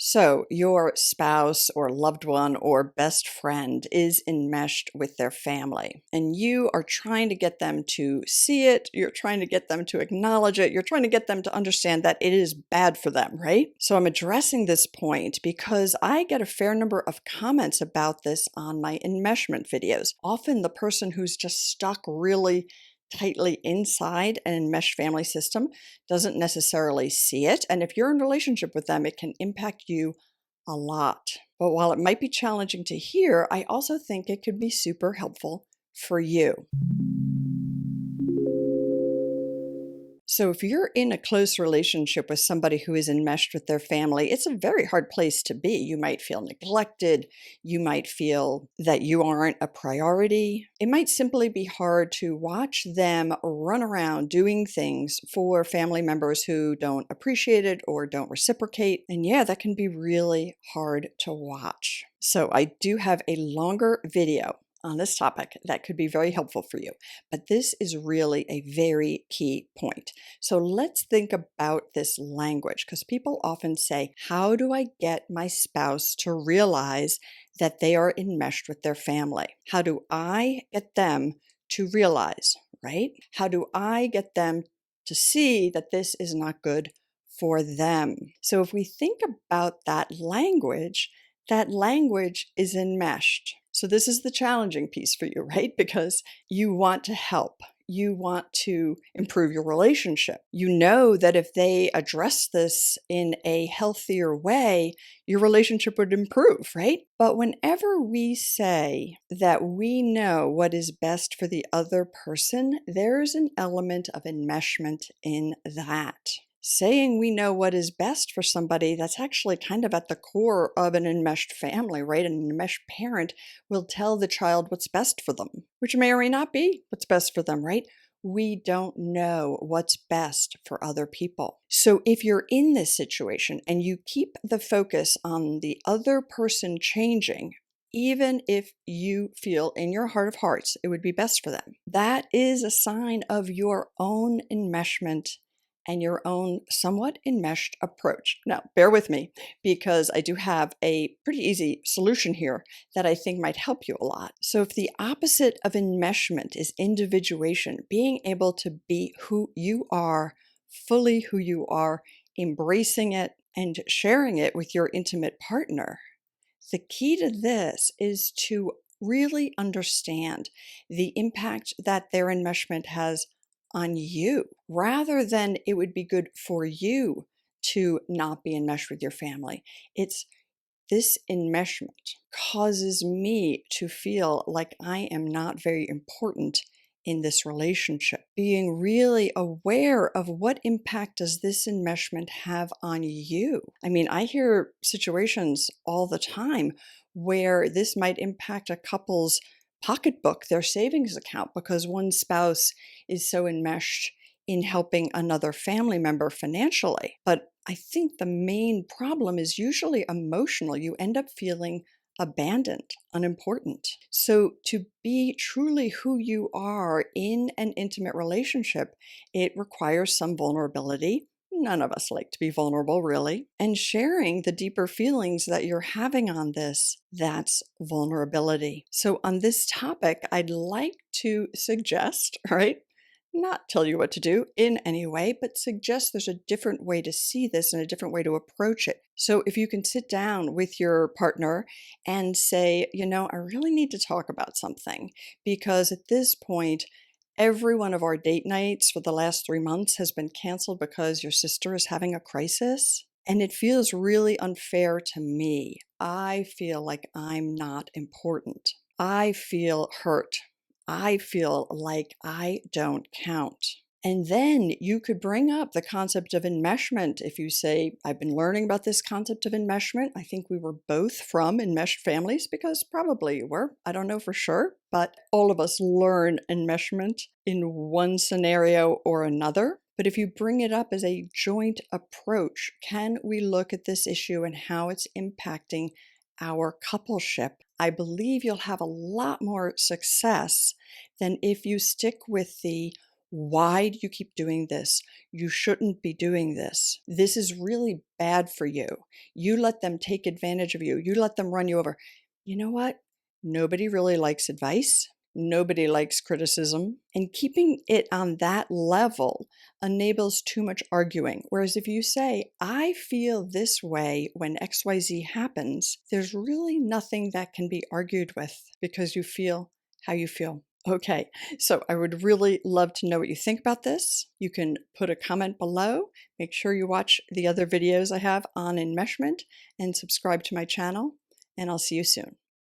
So, your spouse or loved one or best friend is enmeshed with their family, and you are trying to get them to see it. You're trying to get them to acknowledge it. You're trying to get them to understand that it is bad for them, right? So, I'm addressing this point because I get a fair number of comments about this on my enmeshment videos. Often, the person who's just stuck really tightly inside an enmeshed family system doesn't necessarily see it. And if you're in a relationship with them, it can impact you a lot. But while it might be challenging to hear, I also think it could be super helpful for you. So, if you're in a close relationship with somebody who is enmeshed with their family, it's a very hard place to be. You might feel neglected. You might feel that you aren't a priority. It might simply be hard to watch them run around doing things for family members who don't appreciate it or don't reciprocate. And yeah, that can be really hard to watch. So, I do have a longer video on this topic that could be very helpful for you. But this is really a very key point. So let's think about this language, because people often say, how do I get my spouse to realize that they are enmeshed with their family? How do I get them to realize, right? How do I get them to see that this is not good for them? So if we think about that language is enmeshed. So this is the challenging piece for you, right? Because you want to help. You want to improve your relationship. You know that if they address this in a healthier way, your relationship would improve, right? But whenever we say that we know what is best for the other person, there's an element of enmeshment in that. Saying we know what is best for somebody, that's actually kind of at the core of an enmeshed family, right? An enmeshed parent will tell the child what's best for them, which may or may not be what's best for them, right? We don't know what's best for other people. So if you're in this situation and you keep the focus on the other person changing, even if you feel in your heart of hearts it would be best for them, that is a sign of your own enmeshment and your own somewhat enmeshed approach. Now, bear with me because I do have a pretty easy solution here that I think might help you a lot. So if the opposite of enmeshment is individuation, being able to be who you are, fully who you are, embracing it and sharing it with your intimate partner, the key to this is to really understand the impact that their enmeshment has on you, rather than it would be good for you to not be enmeshed with your family. It's this enmeshment causes me to feel like I am not very important in this relationship. Being really aware of what impact does this enmeshment have on you? I mean, I hear situations all the time where this might impact a couple's pocketbook, their savings account, because one spouse is so enmeshed in helping another family member financially. But I think the main problem is usually emotional. You end up feeling abandoned, unimportant. So to be truly who you are in an intimate relationship, it requires some vulnerability. None of us like to be vulnerable, really. And sharing the deeper feelings that you're having on this, that's vulnerability. So on this topic, I'd like to suggest, right? Not tell you what to do in any way, but suggest there's a different way to see this and a different way to approach it. So if you can sit down with your partner and say, I really need to talk about something, because at this point, every one of our date nights for the last 3 months has been canceled because your sister is having a crisis. And it feels really unfair to me. I feel like I'm not important. I feel hurt. I feel like I don't count. And then you could bring up the concept of enmeshment. If you say, I've been learning about this concept of enmeshment. I think we were both from enmeshed families, because probably you were. I don't know for sure, but all of us learn enmeshment in one scenario or another. But if you bring it up as a joint approach, can we look at this issue and how it's impacting our coupleship? I believe you'll have a lot more success than if you stick with the Why do you keep doing this? You shouldn't be doing this. This is really bad for you. You let them take advantage of you. You let them run you over. You know what? Nobody really likes advice. Nobody likes criticism. And keeping it on that level enables too much arguing. Whereas if you say, I feel this way when XYZ happens, there's really nothing that can be argued with because you feel how you feel. Okay, so I would really love to know what you think about this. You can put a comment below. Make sure you watch the other videos I have on enmeshment and subscribe to my channel, and I'll see you soon.